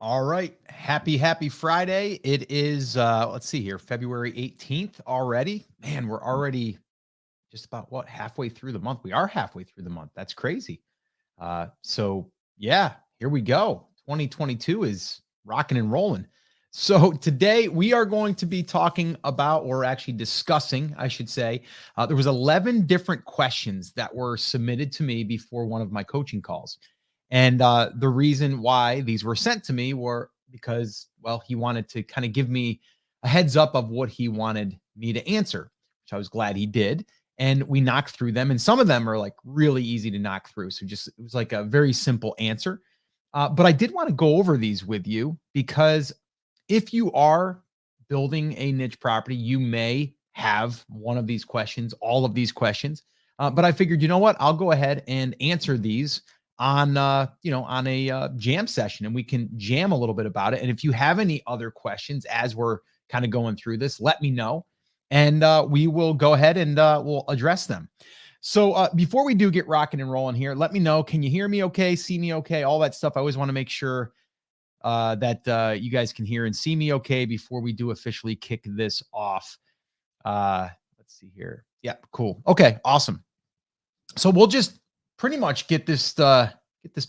All right. Happy Friday. It is let's see here, February 18th already. Man, we're already just about halfway through the month. We are halfway through the month. That's crazy. So yeah, here we go. 2022 is rocking and rolling. So today we are going to be talking about, or actually discussing, I should say, there was 11 different questions that were submitted to me before one of my coaching calls. And the reason why these were sent to me were because, well, he wanted to kind of give me a heads up of what he wanted me to answer, which I was glad he did. And we knocked through them. And some of them are like really easy to knock through. So just, it was like a very simple answer. But I did want to go over these with you because if you are building a niche property, you may have one of these questions, all of these questions. But I figured, you know what? I'll go ahead and answer these on on a jam session, and we can jam a little bit about it. And if you have any other questions as we're kind of going through this, let me know, and we will go ahead and we'll address them. So before we do get rocking and rolling here, let me know, can you hear me okay, see me okay, all that stuff. I always want to make sure that you guys can hear and see me okay before we do officially kick this off. Let's see here. Yeah, cool. Okay, awesome. So we'll just pretty much get this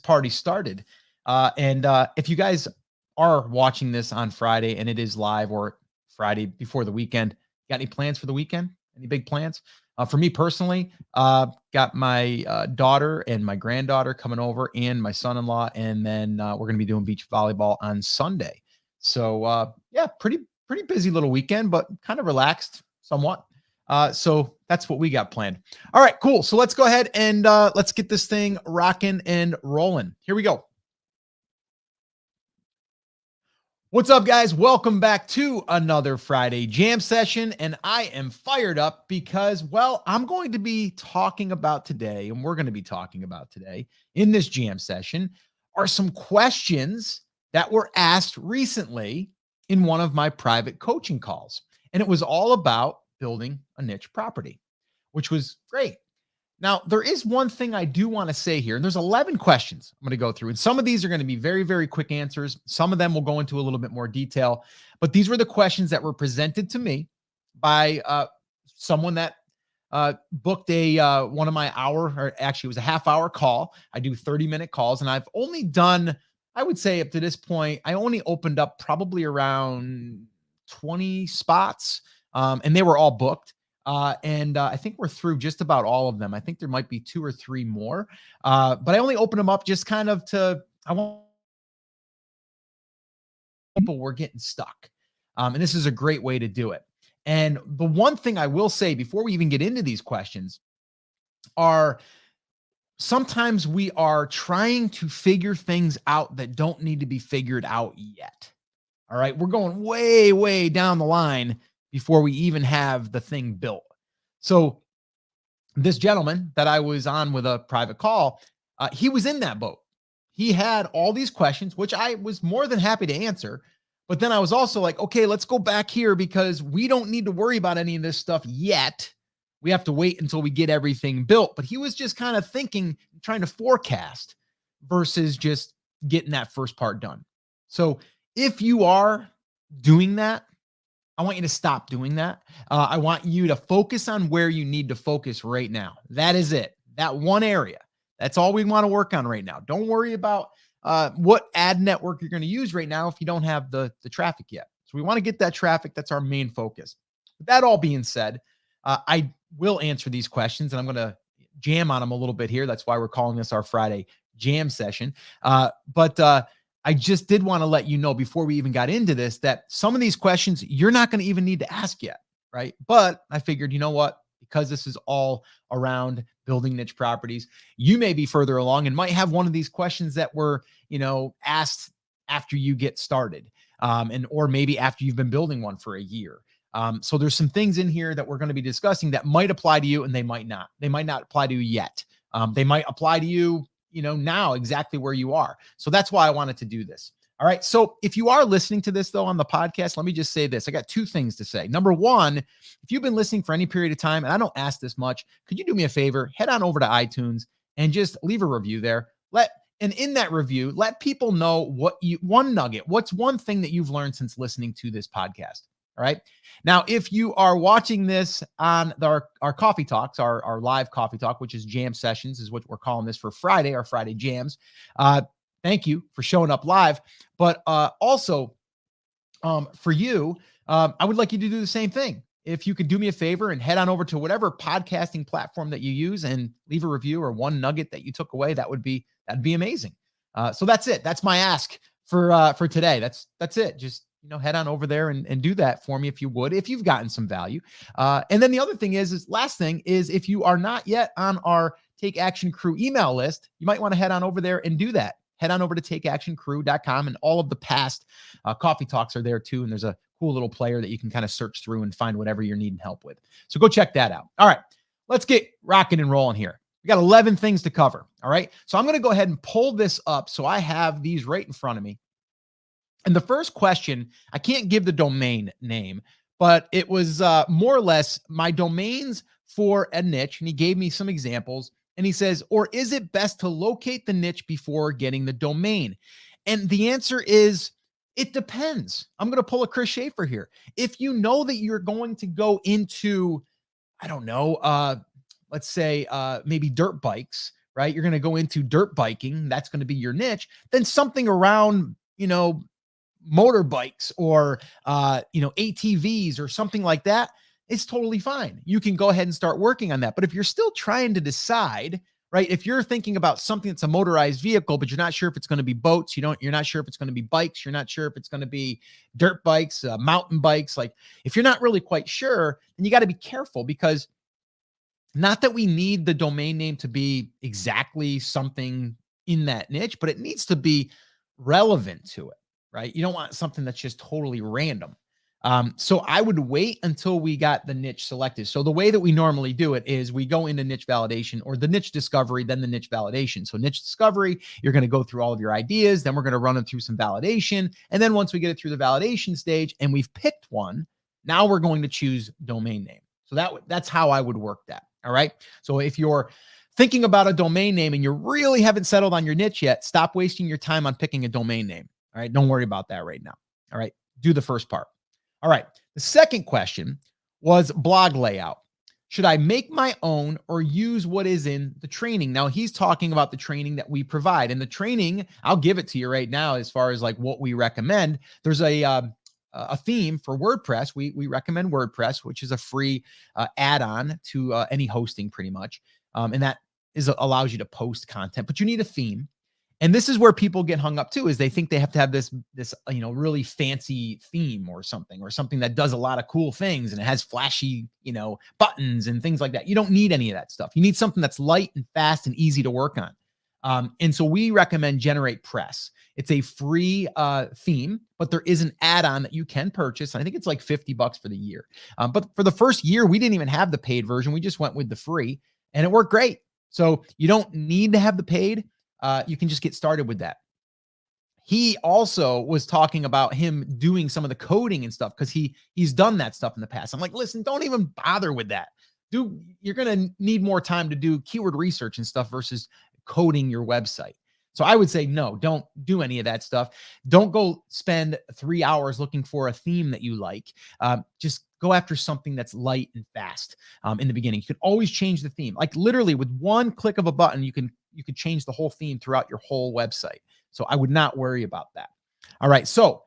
party started. And if you guys are watching this on Friday and it is live, or Friday before the weekend, got any plans for the weekend? Any big plans? For me personally, got my daughter and my granddaughter coming over, and my son-in-law, and then we're going to be doing beach volleyball on Sunday. So yeah, pretty busy little weekend, but kind of relaxed somewhat. So that's what we got planned. All right, cool. So let's go ahead and let's get this thing rocking and rolling. Here we go. What's up, guys? Welcome back to another Friday jam session. And I am fired up because, well, I'm going to be talking about today, and we're going to be talking about today in this jam session, are some questions that were asked recently in one of my private coaching calls. And it was all about building a niche property, which was great. Now, there is one thing I do want to say here, and there's 11 questions I'm going to go through. And some of these are going to be very, very quick answers. Some of them will go into a little bit more detail. But these were the questions that were presented to me by someone that booked a one of my hour, or actually it was a half-hour call. I do 30-minute calls, and I've only done, I would say up to this point, I only opened up probably around 20 spots, and they were all booked. And I think we're through just about all of them. I think there might be 2 or 3 more, but I only opened them up just kind of I want people were getting stuck. And this is a great way to do it. And the one thing I will say before we even get into these questions are, sometimes we are trying to figure things out that don't need to be figured out yet. All right. We're going way, way down the line before we even have the thing built. So this gentleman that I was on with a private call, he was in that boat. He had all these questions, which I was more than happy to answer. But then I was also like, okay, let's go back here because we don't need to worry about any of this stuff yet. We have to wait until we get everything built. But he was just kind of thinking, trying to forecast versus just getting that first part done. So if you are doing that, I want you to stop doing that. I want you to focus on where you need to focus right now. That is it. That one area. That's all we want to work on right now. Don't worry about what ad network you're going to use right now if you don't have the traffic yet. So we want to get that traffic. That's our main focus. With that all being said, I will answer these questions, and I'm going to jam on them a little bit here. That's why we're calling this our Friday jam session. But I just did want to let you know before we even got into this that some of these questions you're not going to even need to ask yet, right? But I figured, you know what? Because this is all around building niche properties, you may be further along and might have one of these questions that were, asked after you get started, or maybe after you've been building one for a year. So there's some things in here that we're going to be discussing that might apply to you, and they might not. They might not apply to you yet. They might apply to you, now exactly where you are. So that's why I wanted to do this. All right. So if you are listening to this, though, on the podcast, let me just say this. I got 2 things to say. Number one, if you've been listening for any period of time, and I don't ask this much, could you do me a favor? Head on over to iTunes and just leave a review there. And in that review, let people know one nugget, what's one thing that you've learned since listening to this podcast. All right. Now, if you are watching this on our coffee talks, our live coffee talk, which is jam sessions, is what we're calling this for Friday, our Friday jams. Thank you for showing up live. But also for you, I would like you to do the same thing. If you could do me a favor and head on over to whatever podcasting platform that you use and leave a review or one nugget that you took away, that'd be amazing. So that's it. That's my ask for today. That's it. Just head on over there and do that for me if you would, if you've gotten some value. And then the other thing is last thing is, if you are not yet on our Take Action Crew email list, you might want to head on over there and do that. Head on over to takeactioncrew.com, and all of the past coffee talks are there too. And there's a cool little player that you can kind of search through and find whatever you're needing help with. So go check that out. All right, let's get rocking and rolling here. We got 11 things to cover. All right. So I'm going to go ahead and pull this up so I have these right in front of me. And the first question, I can't give the domain name, but it was more or less my domains for a niche. And he gave me some examples. And he says, or is it best to locate the niche before getting the domain? And the answer is, it depends. I'm going to pull a Chris Schaefer here. If you know that you're going to go into, I don't know, let's say maybe dirt bikes, right? You're going to go into dirt biking. That's going to be your niche. Then something around, motorbikes or, ATVs or something like that, it's totally fine. You can go ahead and start working on that. But if you're still trying to decide, right, if you're thinking about something that's a motorized vehicle, but you're not sure if it's going to be boats, you're not sure if it's going to be bikes, you're not sure if it's going to be dirt bikes, mountain bikes. Like, if you're not really quite sure, then you got to be careful, because not that we need the domain name to be exactly something in that niche, but it needs to be relevant to it, right? You don't want something that's just totally random. So I would wait until we got the niche selected. So the way that we normally do it is we go into niche validation, or the niche discovery, then the niche validation. So niche discovery, you're going to go through all of your ideas. Then we're going to run it through some validation. And then once we get it through the validation stage and we've picked one, now we're going to choose domain name. So that's how I would work that. All right. So if you're thinking about a domain name and you really haven't settled on your niche yet, stop wasting your time on picking a domain name. All right. Don't worry about that right now. All right. Do the first part. All right. The second question was blog layout. Should I make my own or use what is in the training? Now, he's talking about the training that we provide. And the training, I'll give it to you right now as far as like what we recommend. There's a theme for WordPress. We recommend WordPress, which is a free add-on to any hosting pretty much. And that allows you to post content, but you need a theme. And this is where people get hung up too, is they think they have to have this really fancy theme or something that does a lot of cool things and it has flashy, buttons and things like that. You don't need any of that stuff. You need something that's light and fast and easy to work on. And so we recommend GeneratePress. It's a free theme, but there is an add-on that you can purchase. I think it's like $50 for the year. But for the first year, we didn't even have the paid version. We just went with the free and it worked great. So you don't need to have the paid. You can just get started with that. He also was talking about him doing some of the coding and stuff because he's done that stuff in the past. I'm like, listen, don't even bother with that. You're going to need more time to do keyword research and stuff versus coding your website. So I would say, no, don't do any of that stuff. Don't go spend 3 hours looking for a theme that you like. Just go after something that's light and fast in the beginning. You can always change the theme. Like literally with one click of a button, you could change the whole theme throughout your whole website. So I would not worry about that. All right. So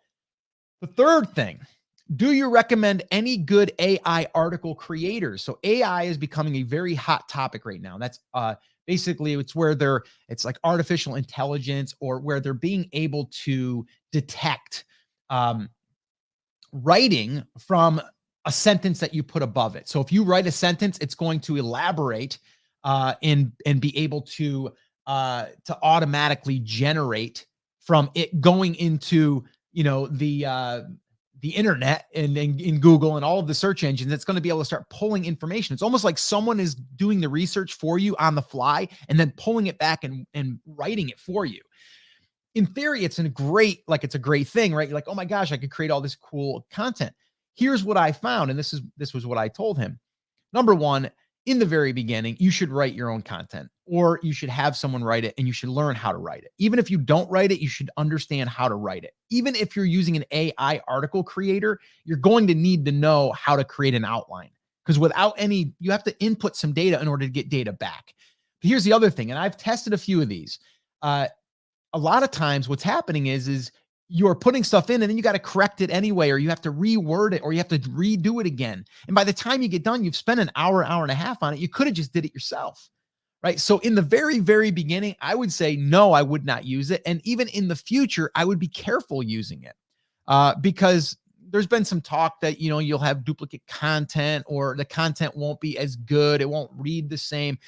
the third thing, do you recommend any good AI article creators? So AI is becoming a very hot topic right now. That's basically it's where it's like artificial intelligence, or where they're being able to detect writing from a sentence that you put above it. So if you write a sentence, it's going to elaborate and be able to automatically generate from it going into the internet and in Google and all of the search engines. It's going to be able to start pulling information. It's almost like someone is doing the research for you on the fly and then pulling it back and writing it for you. In theory, it's a great thing, right? You're like, oh my gosh, I could create all this cool content. Here's what I found. And this was what I told him. Number one, in the very beginning, you should write your own content, or you should have someone write it and you should learn how to write it. Even if you don't write it, you should understand how to write it. Even if you're using an AI article creator, you're going to need to know how to create an outline, because without any, you have to input some data in order to get data back. But here's the other thing, and I've tested a few of these. A lot of times what's happening is you're putting stuff in and then you got to correct it anyway, or you have to reword it, or you have to redo it again. And by the time you get done, you've spent an hour, hour and a half on it. You could have just did it yourself, right? So in the very, very beginning, I would say, no, I would not use it. And even in the future, I would be careful using it because there's been some talk that, you'll have duplicate content, or the content won't be as good. It won't read the same.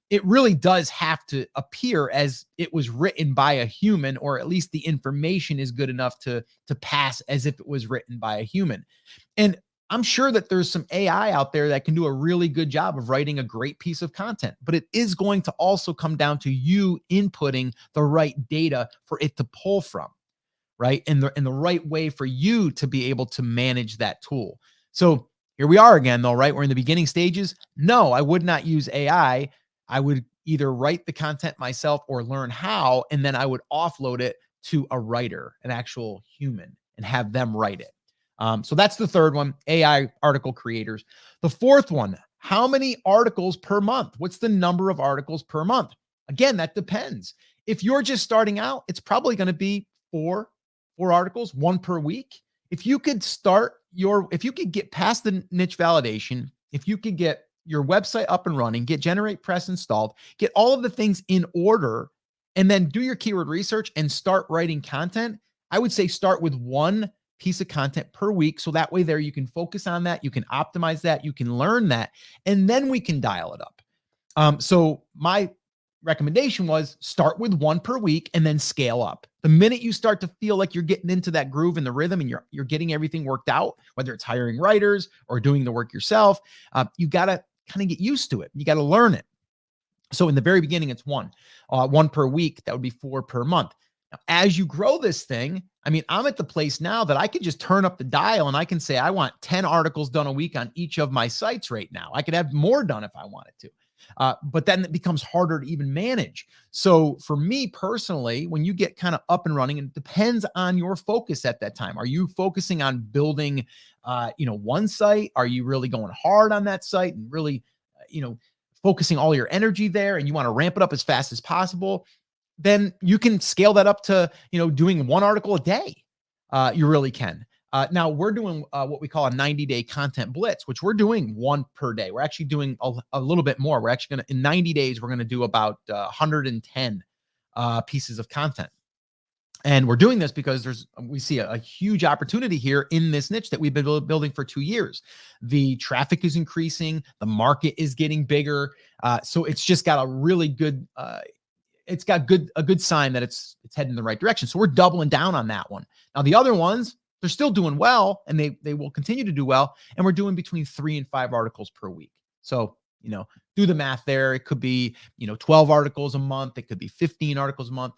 It really does have to appear as it was written by a human, or at least the information is good enough to pass as if it was written by a human. And I'm sure that there's some AI out there that can do a really good job of writing a great piece of content, but it is going to also come down to you inputting the right data for it to pull from, right? And the right way for you to be able to manage that tool. So here we are again, though, right? We're in the beginning stages. No, I would not use AI. I would either write the content myself or learn how, and then I would offload it to a writer, an actual human, and have them write it. So that's the third one, AI article creators. The fourth one, how many articles per month? What's the number of articles per month? Again, that depends. If you're just starting out, it's probably going to be four articles, one per week. If you could get past the niche validation, if you could get your website up and running, get GeneratePress installed, get all of the things in order, and then do your keyword research and start writing content, I would say start with one piece of content per week. So that way there you can focus on that, you can optimize that, you can learn that, and then we can dial it up. So my recommendation was start with one per week and then scale up. The minute you start to feel like you're getting into that groove and the rhythm, and you're getting everything worked out, whether it's hiring writers or doing the work yourself, you got to kind of get used to it. You got to learn it. So in the very beginning, it's one per week. That would be 4 per month. Now, as you grow this thing, I mean, I'm at the place now that I can just turn up the dial and I can say, I want 10 articles done a week on each of my sites right now. I could have more done if I wanted to. But then it becomes harder to even manage. So for me personally, when you get kind of up and running, and it depends on your focus at that time. Are you focusing on building, one site? Are you really going hard on that site and really, focusing all your energy there, and you want to ramp it up as fast as possible? Then you can scale that up to, doing one article a day. You really can. Now we're doing what we call a 90-day content blitz, which we're doing one per day. We're actually doing a little bit more. We're actually going to, in 90 days, we're going to do about 110 pieces of content. And we're doing this because we see a huge opportunity here in this niche that we've been building for 2 years. The traffic is increasing. The market is getting bigger. So it's just got a really good, it's got a good sign that it's heading in the right direction. So we're doubling down on that one. Now the other ones, they're still doing well, and they will continue to do well. And we're doing between 3 and 5 articles per week. So, do the math there. It could be, 12 articles a month. It could be 15 articles a month.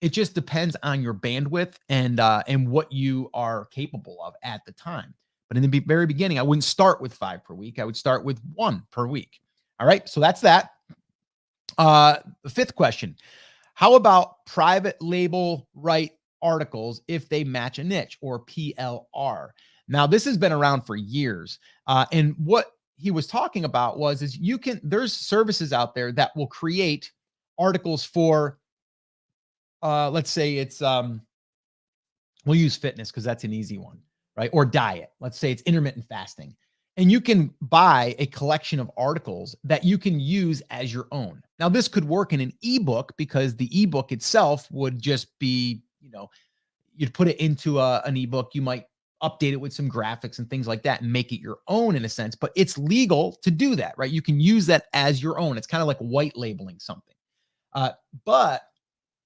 It just depends on your bandwidth and what you are capable of at the time. But in the very beginning, I wouldn't start with 5 per week. I would start with 1 per week. All right. So that's that. The fifth question, how about private label articles if they match a niche, or PLR? Now, this has been around for years. And what he was talking about is there's services out there that will create articles for, let's say it's, we'll use fitness because that's an easy one, right? Or diet. Let's say it's intermittent fasting. And you can buy a collection of articles that you can use as your own. Now, this could work in an ebook because the ebook itself would just be, you'd put it into an ebook. You might update it with some graphics and things like that and make it your own in a sense, but it's legal to do that, right? You can use that as your own. It's kind of like white labeling something. But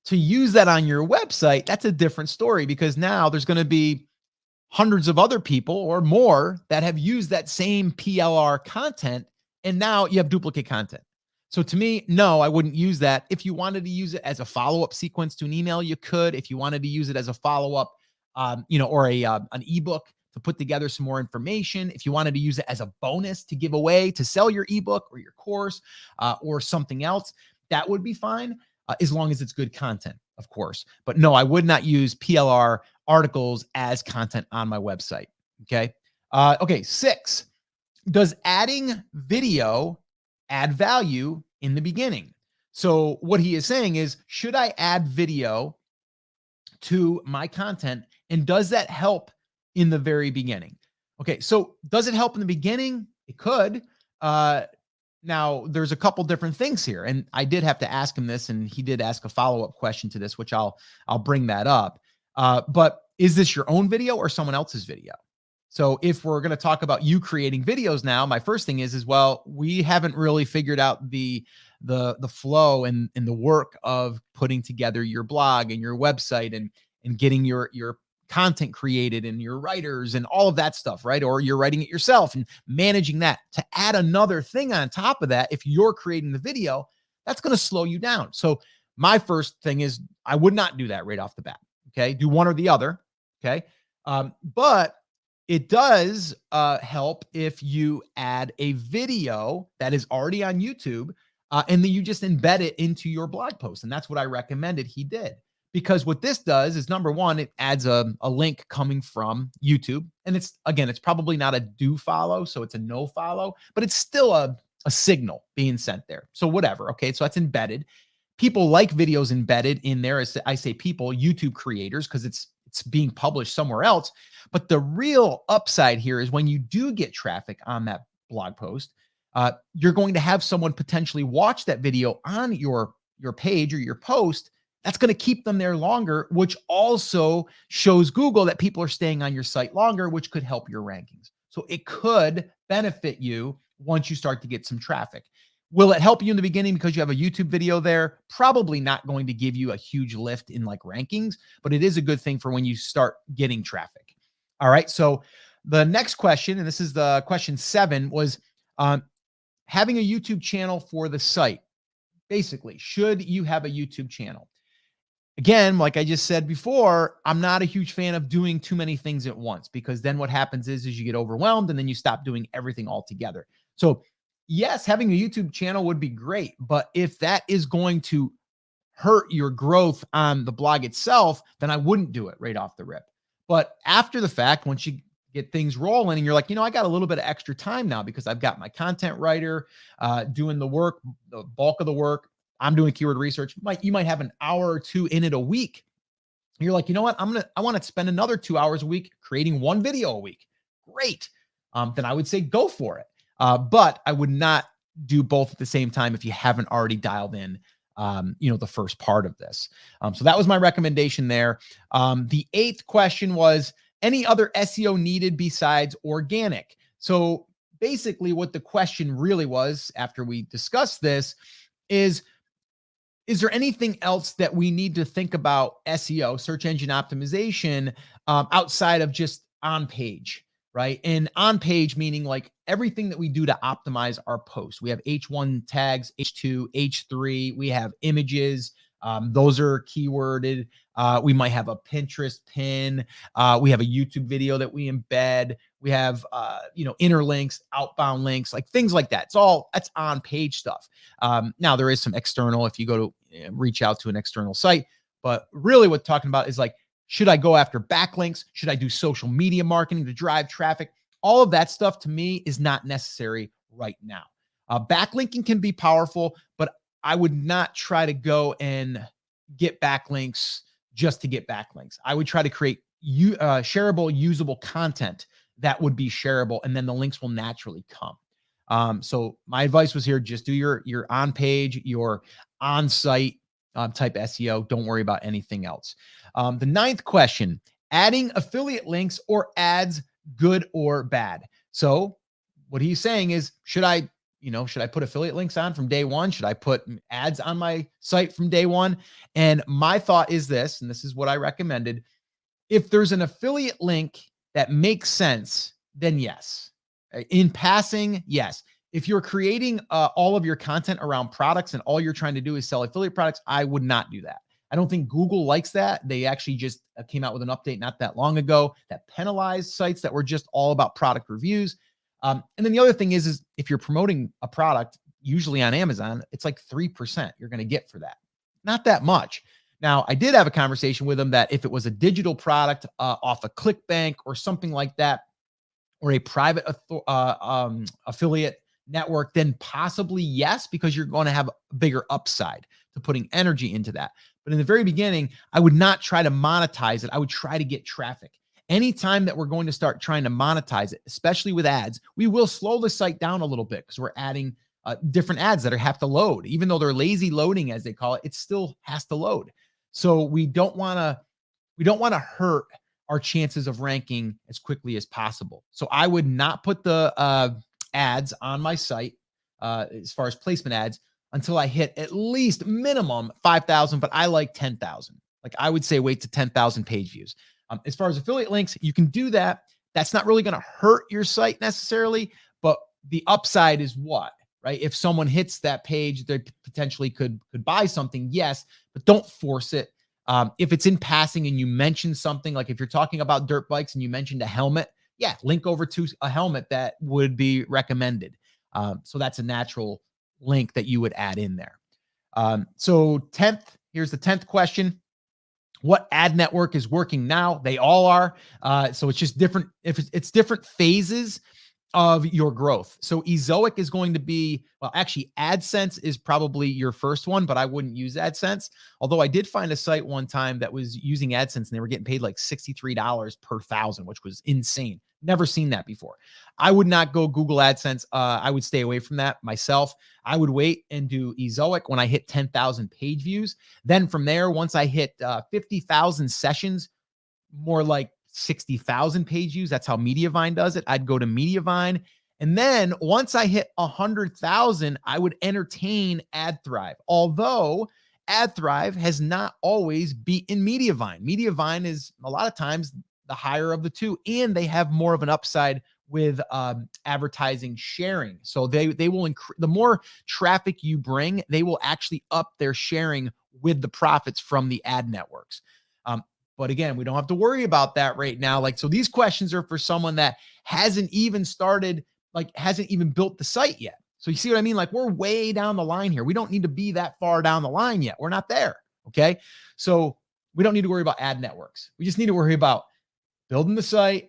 to use that on your website, that's a different story, because now there's going to be hundreds of other people or more that have used that same PLR content, and now you have duplicate content. So to me, no, I wouldn't use that. If you wanted to use it as a follow-up sequence to an email, you could. If you wanted to use it as a follow-up, or an ebook, to put together some more information. If you wanted to use it as a bonus to give away to sell your ebook or your course or something else, that would be fine, as long as it's good content, of course. But no, I would not use PLR articles as content on my website. Okay. Okay. 6, does adding video add value in the beginning? So what he is saying is, should I add video to my content, and does that help in the very beginning? Okay, so does it help in the beginning? It could. Now, there's a couple different things here, and I did have to ask him this, and he did ask a follow-up question to this, which I'll bring that up. But is this your own video or someone else's video? So if we're going to talk about you creating videos now, my first thing is well, we haven't really figured out the flow and the work of putting together your blog and your website and getting your content created and your writers and all of that stuff, right? Or you're writing it yourself and managing that. To add another thing on top of that, if you're creating the video, that's going to slow you down. So my first thing is I would not do that right off the bat. Okay. Do one or the other. Okay. But it does help if you add a video that is already on YouTube and then you just embed it into your blog post. And that's what I recommended he did. Because what this does is, number one, it adds a link coming from YouTube. And it's probably not a do follow, so it's a no follow, but it's still a signal being sent there. So whatever, okay, so that's embedded. People like videos embedded in there. As I say people, YouTube creators, because it's being published somewhere else. But the real upside here is when you do get traffic on that blog post, you're going to have someone potentially watch that video on your page or your post. That's going to keep them there longer, which also shows Google that people are staying on your site longer, which could help your rankings. So it could benefit you once you start to get some traffic. Will it help you in the beginning because you have a YouTube video there? Probably not going to give you a huge lift in like rankings, but it is a good thing for when you start getting traffic. All right. So the next question, and this is the question 7, was having a YouTube channel for the site. Basically, should you have a YouTube channel? Again, like I just said before, I'm not a huge fan of doing too many things at once, because then what happens is you get overwhelmed and then you stop doing everything altogether. So yes, having a YouTube channel would be great, but if that is going to hurt your growth on the blog itself, then I wouldn't do it right off the rip. But after the fact, once you get things rolling and you're like, I got a little bit of extra time now because I've got my content writer doing the work, the bulk of the work. I'm doing keyword research. You might have an hour or 2 in it a week. You're like, you know what? I want to spend another 2 hours a week creating one video a week. Great. Then I would say go for it. But I would not do both at the same time if you haven't already dialed in, the first part of this. So that was my recommendation there. The 8th question was, any other SEO needed besides organic? So basically what the question really was, after we discussed this, is there anything else that we need to think about SEO, search engine optimization, outside of just on page, right? And on page meaning like everything that we do to optimize our post. We have H1 tags, H2, H3. We have images. Those are keyworded. We might have a Pinterest pin. We have a YouTube video that we embed. We have, inner links, outbound links, like things like that. That's on page stuff. Now there is some external if you go to reach out to an external site, but really what talking about is like, should I go after backlinks? Should I do social media marketing to drive traffic? All of that stuff to me is not necessary right now. Backlinking can be powerful, but I would not try to go and get backlinks just to get backlinks. I would try to create shareable, usable content that would be shareable, and then the links will naturally come. So my advice was here, just do your on-page, your on-site type SEO. Don't worry about anything else. The 9th question, adding affiliate links or ads, good or bad? So what he's saying is, should I put affiliate links on from day one? Should I put ads on my site from day one? And my thought is this, and this is what I recommended. If there's an affiliate link that makes sense, then yes. In passing, yes. If you're creating all of your content around products and all you're trying to do is sell affiliate products, I would not do that. I don't think Google likes that. They actually just came out with an update not that long ago that penalized sites that were just all about product reviews. And then the other thing is if you're promoting a product, usually on Amazon, it's like 3% you're going to get for that. Not that much. Now, I did have a conversation with them that if it was a digital product off a ClickBank or something like that, or a private affiliate network, then possibly yes, because you're going to have a bigger upside to putting energy into that. But in the very beginning, I would not try to monetize it. I would try to get traffic. Anytime that we're going to start trying to monetize it, especially with ads, we will slow the site down a little bit because we're adding different ads that have to load. Even though they're lazy loading, as they call it, it still has to load. So we don't want to hurt our chances of ranking as quickly as possible. So I would not put the ads on my site as far as placement ads until I hit at least minimum 5,000, but I like 10,000. Like I would say wait to 10,000 page views. As far as affiliate links, you can do that. That's not really going to hurt your site necessarily, but the upside is what, right? If someone hits that page, they potentially could buy something, yes, but don't force it. If it's in passing and you mention something, like if you're talking about dirt bikes and you mentioned a helmet, yeah, link over to a helmet that would be recommended. So that's a natural link that you would add in there. So here's the 10th question. What ad network is working now? They all are. So it's just different. If it's different phases of your growth. So Ezoic is going to be, well, actually AdSense is probably your first one, but I wouldn't use AdSense. Although I did find a site one time that was using AdSense and they were getting paid like $63 per thousand, which was insane. Never seen that before. I would not go Google AdSense. I would stay away from that myself. I would wait and do Ezoic when I hit 10,000 page views. Then from there, once I hit 50,000 sessions, more like 60,000 page views. That's how Mediavine does it. I'd go to Mediavine. And then once I hit 100,000, I would entertain AdThrive. Although AdThrive has not always beaten Mediavine. Mediavine is a lot of times the higher of the two, and they have more of an upside with advertising sharing. So they will increase, the more traffic you bring, they will actually up their sharing with the profits from the ad networks. But again, we don't have to worry about that right now. Like, so these questions are for someone that hasn't even started, like hasn't even built the site yet. So you see what I mean? Like we're way down the line here. We don't need to be that far down the line yet. We're not there. Okay. So we don't need to worry about ad networks. We just need to worry about building the site,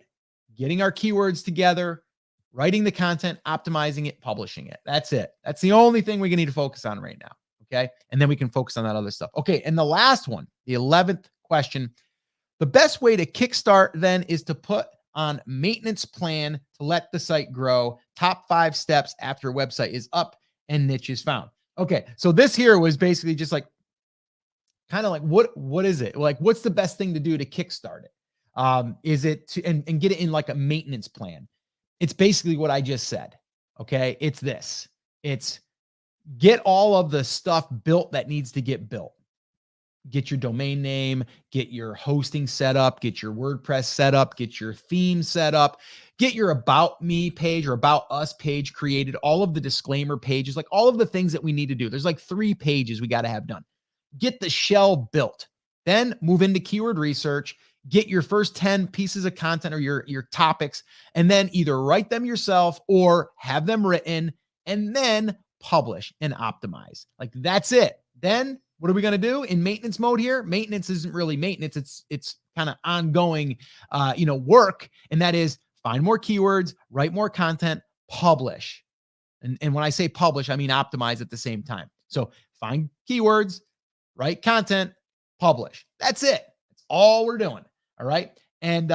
getting our keywords together, writing the content, optimizing it, publishing it. That's it. That's the only thing we need to focus on right now. Okay. And then we can focus on that other stuff. Okay. And the last one, the 11th question. The best way to kickstart then is to put on maintenance plan to let the site grow. Top 5 steps after a website is up and niche is found. Okay, so this here was basically just like kind of like what is it? Like what's the best thing to do to kickstart it? Is it to and get it in like a maintenance plan? It's basically what I just said. Okay, it's this. It's get all of the stuff built that needs to get built. Get your domain name, get your hosting set up, get your WordPress set up, get your theme set up, get your About Me page or About Us page created, all of the disclaimer pages, like all of the things that we need to do. There's like 3 pages we got to have done. Get the shell built. Then move into keyword research, get your first 10 pieces of content or your topics, and then either write them yourself or have them written and then publish and optimize. Like that's it. Then what are we going to do in maintenance mode here? Maintenance isn't really maintenance. It's kind of ongoing, work. And that is find more keywords, write more content, publish. And when I say publish, I mean optimize at the same time. So find keywords, write content, publish. That's it. That's all we're doing. All right. And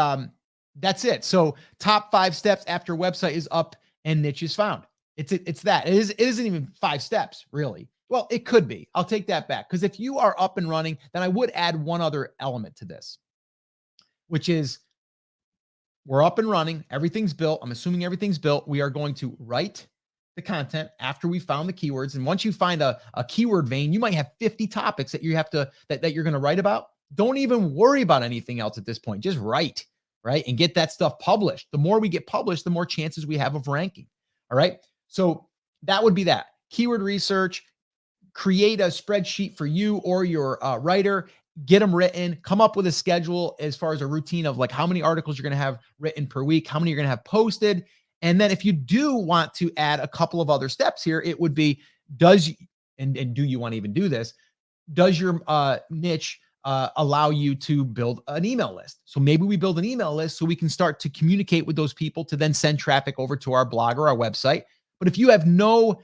that's it. So top 5 steps after website is up and niche is found. It's that. It isn't even 5 steps, really. Well, it could be. I'll take that back. Because if you are up and running, then I would add one other element to this, which is we're up and running. Everything's built. I'm assuming everything's built. We are going to write the content after we found the keywords. And once you find a keyword vein, you might have 50 topics that you have to, that you're going to write about. Don't even worry about anything else at this point. Just write, right? And get that stuff published. The more we get published, the more chances we have of ranking. All right. So that would be that. Keyword research, create a spreadsheet for you or your writer, get them written, come up with a schedule as far as a routine of like how many articles you're going to have written per week, how many you're going to have posted. And then if you do want to add a couple of other steps here, it would be, and do you want to even do this? Does your niche allow you to build an email list? So maybe we build an email list so we can start to communicate with those people to then send traffic over to our blog or our website. But if you have no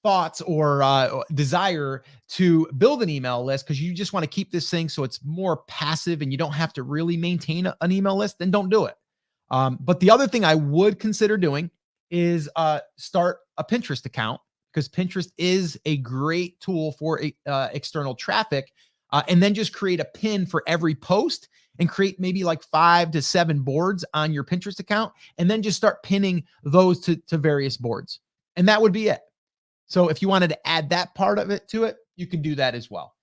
thoughts or desire to build an email list because you just want to keep this thing so it's more passive and you don't have to really maintain an email list, then don't do it. But the other thing I would consider doing is start a Pinterest account, because Pinterest is a great tool for external traffic. And then just create a pin for every post and create maybe like 5 to 7 boards on your Pinterest account. And then just start pinning those to various boards. And that would be it. So if you wanted to add that part of it to it, you can do that as well.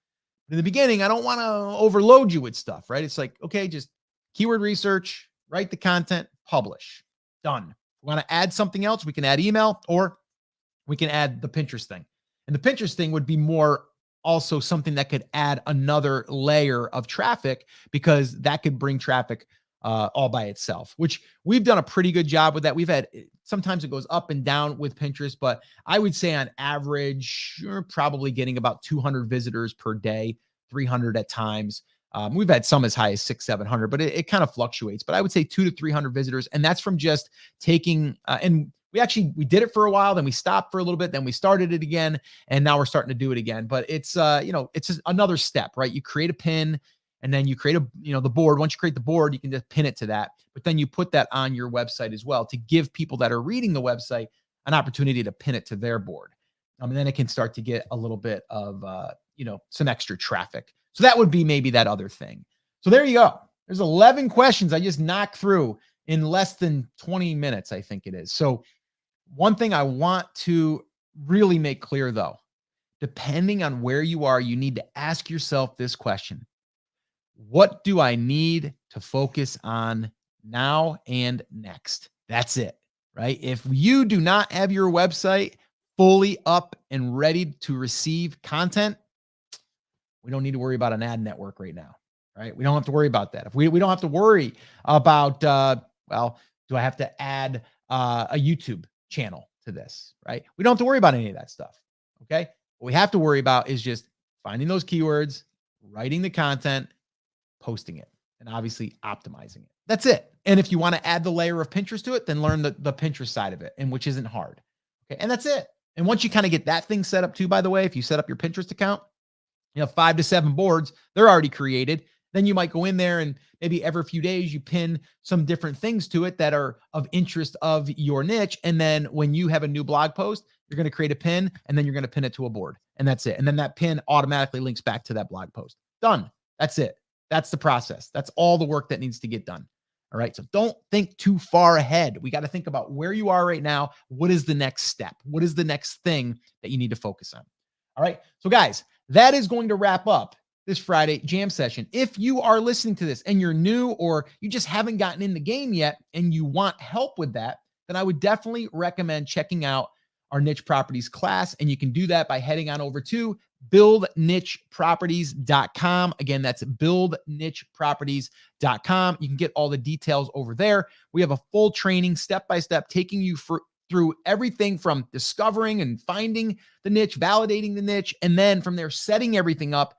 But in the beginning, I don't want to overload you with stuff, right? It's like, okay, just keyword research, write the content, publish, done. If we want to add something else, we can add email, or we can add the Pinterest thing. And the Pinterest thing would be more also something that could add another layer of traffic, because that could bring traffic all by itself, which we've done a pretty good job with that. We've had, sometimes it goes up and down with Pinterest, but I would say on average, you're probably getting about 200 visitors per day, 300 at times. We've had some as high as 600, 700, but it kind of fluctuates. But I would say 200 to 300 visitors. And that's from just taking, and we did it for a while, then we stopped for a little bit, then we started it again, and now we're starting to do it again. But it's, it's just another step, right? You create a pin, and then you create the board. Once you create the board, you can just pin it to that. But then you put that on your website as well to give people that are reading the website an opportunity to pin it to their board. And then it can start to get a little bit of, some extra traffic. So that would be maybe that other thing. So there you go. There's 11 questions I just knocked through in less than 20 minutes, I think it is. So one thing I want to really make clear, though, depending on where you are, you need to ask yourself this question: what do I need to focus on now and next? That's it, right? If you do not have your website fully up and ready to receive content, we don't need to worry about an ad network right now, right? We don't have to worry about that. If we don't have to worry about, do I have to add a YouTube channel to this, right? We don't have to worry about any of that stuff, okay? What we have to worry about is just finding those keywords, writing the content, posting it, and obviously optimizing it. That's it. And if you want to add the layer of Pinterest to it, then learn the Pinterest side of it, and which isn't hard. Okay. And that's it. And once you kind of get that thing set up too, by the way, if you set up your Pinterest account, 5 to 7 boards, they're already created. Then you might go in there and maybe every few days you pin some different things to it that are of interest of your niche. And then when you have a new blog post, you're going to create a pin, and then you're going to pin it to a board, and that's it. And then that pin automatically links back to that blog post. Done. That's it. That's the process. That's all the work that needs to get done. All right. So don't think too far ahead. We got to think about where you are right now. What is the next step? What is the next thing that you need to focus on? All right. So guys, that is going to wrap up this Friday jam session. If you are listening to this and you're new, or you just haven't gotten in the game yet and you want help with that, then I would definitely recommend checking out our niche properties class. And you can do that by heading on over to buildnicheproperties.com. Again, that's buildnicheproperties.com. You can get all the details over there. We have a full training step-by-step taking you through everything from discovering and finding the niche, validating the niche, and then from there, setting everything up,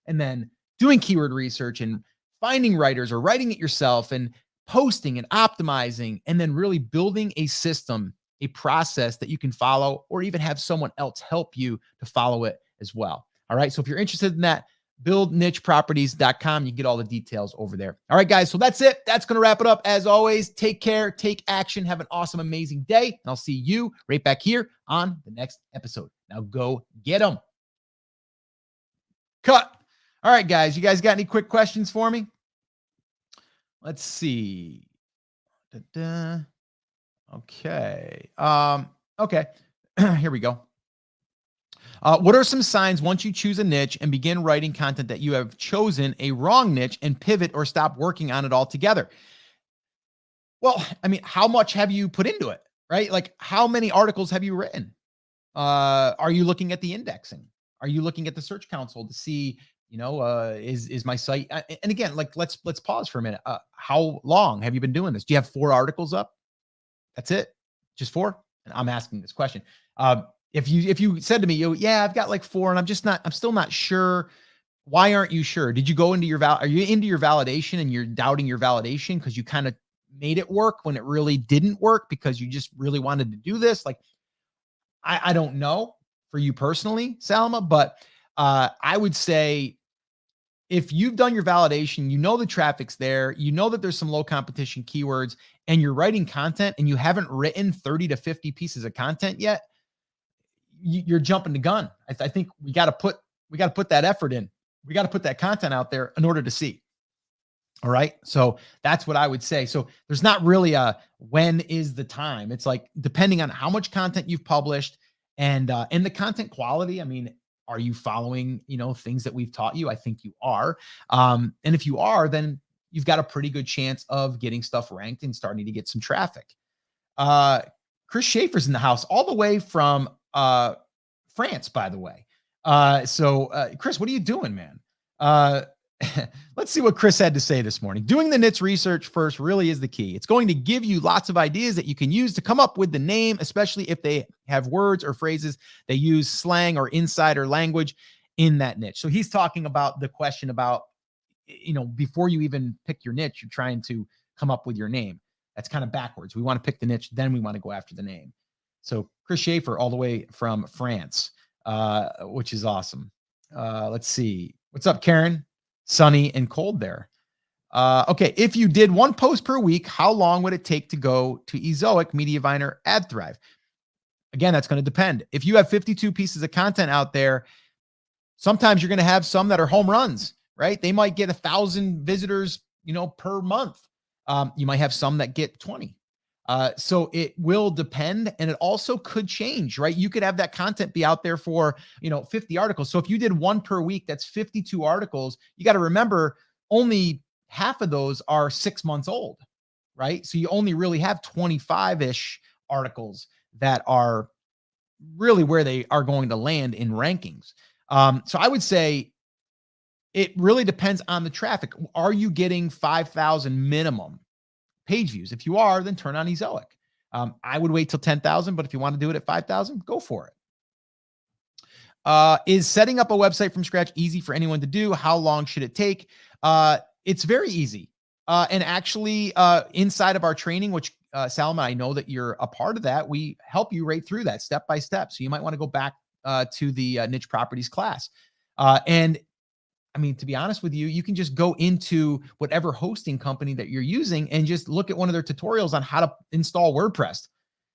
and then doing keyword research and finding writers or writing it yourself and posting and optimizing, and then really building a system, a process that you can follow, or even have someone else help you to follow it as well. All right. So if you're interested in that, buildnicheproperties.com, you can get all the details over there. All right, guys. So that's it. That's going to wrap it up. As always, take care, take action, have an awesome, amazing day. And I'll see you right back here on the next episode. Now go get them. Cut. All right, guys. You guys got any quick questions for me? Let's see. Okay. Okay. Here we go. What are some signs once you choose a niche and begin writing content that you have chosen a wrong niche and pivot or stop working on it altogether? Well, I mean, how much have you put into it, right? Like, how many articles have you written? Are you looking at the indexing? Are you looking at the search console to see, is my site? And again, like let's pause for a minute. How long have you been doing this? Do you have 4 articles up? That's it, just 4. And I'm asking this question. If you said to me, yeah, I've got like 4, and I'm still not sure. Why aren't you sure? Did you go into are you into your validation and you're doubting your validation because you kind of made it work when it really didn't work because you just really wanted to do this? Like, I don't know for you personally, Salma, but I would say if you've done your validation, the traffic's there, that there's some low competition keywords, and you're writing content and you haven't written 30 to 50 pieces of content yet, you're jumping the gun. I think we got to put that effort in. We got to put that content out there in order to see. All right. So that's what I would say. So there's not really a when is the time. It's like depending on how much content you've published and the content quality. I mean, are you following, things that we've taught you? I think you are. And if you are, then you've got a pretty good chance of getting stuff ranked and starting to get some traffic. Chris Schaefer's in the house all the way from France, by the way. So Chris, what are you doing, man? Let's see what Chris had to say this morning. Doing the niche research first really is the key. It's going to give you lots of ideas that you can use to come up with the name, especially if they have words or phrases they use slang or insider language in that niche. So he's talking about the question about, before you even pick your niche, you're trying to come up with your name. That's kind of backwards. We want to pick the niche, then we want to go after the name. So Chris Schaefer all the way from France, which is awesome. Let's see. What's up, Karen? Sunny and cold there. Okay, if you did 1 post per week, how long would it take to go to Ezoic, Mediaviner, AdThrive? Again, that's going to depend. If you have 52 pieces of content out there, sometimes you're going to have some that are home runs, right? They might get 1,000 visitors, per month. You might have some that get 20. So it will depend, and it also could change, right? You could have that content be out there for, 50 articles. So if you did 1 per week, that's 52 articles. You got to remember only half of those are 6 months old, right? So you only really have 25-ish articles that are really where they are going to land in rankings. So I would say it really depends on the traffic. Are you getting 5,000 minimum page views? If you are, then turn on Ezoic. I would wait till 10,000, but if you want to do it at 5,000, go for it. Is setting up a website from scratch easy for anyone to do? How long should it take? It's very easy. And actually, inside of our training, which Salma, I know that you're a part of that, we help you right through that step by step. So you might want to go back to the niche properties class. And I mean, to be honest with you, you can just go into whatever hosting company that you're using and just look at one of their tutorials on how to install WordPress.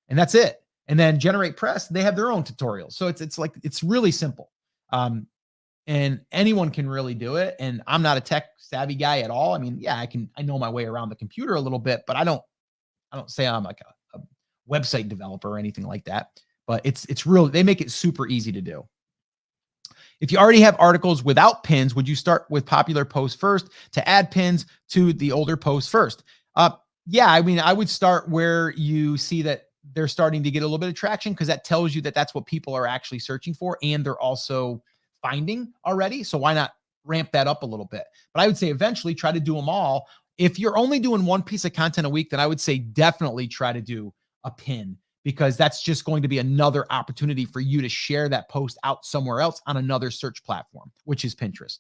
And that's it. And then GeneratePress, they have their own tutorials. So it's really simple. And anyone can really do it. And I'm not a tech savvy guy at all. I mean, yeah, I know my way around the computer a little bit, but I don't say I'm like a website developer or anything like that. But it's really, they make it super easy to do. If you already have articles without pins, would you start with popular posts first to add pins to the older posts first? Yeah, I mean, I would start where you see that they're starting to get a little bit of traction, because that tells you that that's what people are actually searching for and they're also finding already. So why not ramp that up a little bit? But I would say eventually try to do them all. If you're only doing 1 piece of content a week, then I would say definitely try to do a pin, because that's just going to be another opportunity for you to share that post out somewhere else on another search platform, which is Pinterest.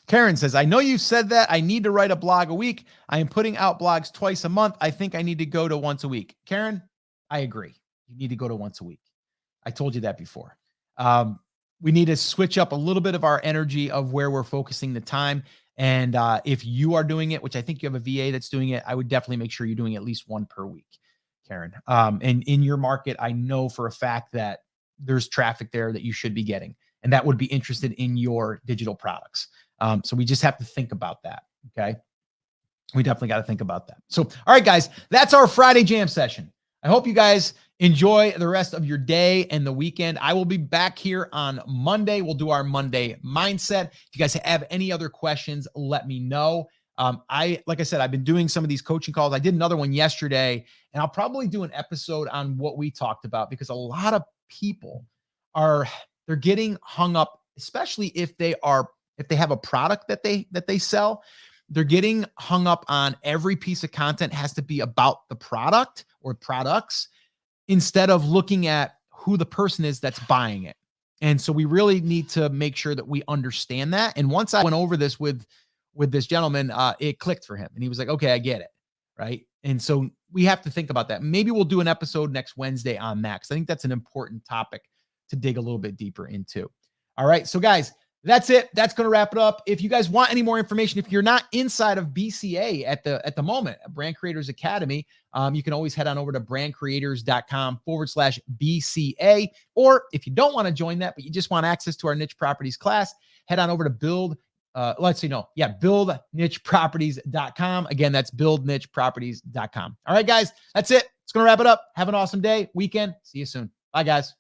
Karen says, I know you said that I need to write a blog a week. I am putting out blogs twice a month. I think I need to go to once a week. Karen, I agree. You need to go to once a week. I told you that before. We need to switch up a little bit of our energy of where we're focusing the time. And if you are doing it, which I think you have a VA that's doing it, I would definitely make sure you're doing at least 1 per week, Karen. And in your market, I know for a fact that there's traffic there that you should be getting, and that would be interested in your digital products. So we just have to think about that. Okay. We definitely got to think about that. So, all right, guys, that's our Friday jam session. I hope you guys enjoy the rest of your day and the weekend. I will be back here on Monday. We'll do our Monday mindset. If you guys have any other questions, let me know. Like I said, I've been doing some of these coaching calls. I did another one yesterday, and I'll probably do an episode on what we talked about, because a lot of people they're getting hung up, especially if they have a product that they sell. They're getting hung up on every piece of content has to be about the product or products, instead of looking at who the person is that's buying it. And so we really need to make sure that we understand that. And once I went over this with this gentleman, it clicked for him, and he was like, okay, I get it. Right. And so we have to think about that. Maybe we'll do an episode next Wednesday on that, because I think that's an important topic to dig a little bit deeper into. All right. So guys, that's it. That's going to wrap it up. If you guys want any more information, if you're not inside of BCA at the moment, Brand Creators Academy, you can always head on over to brandcreators.com/BCA. Or if you don't want to join that, but you just want access to our niche properties class, head on over to buildnicheproperties.com. Again, that's buildnicheproperties.com. All right, guys, that's it. It's going to wrap it up. Have an awesome day, weekend. See you soon. Bye, guys.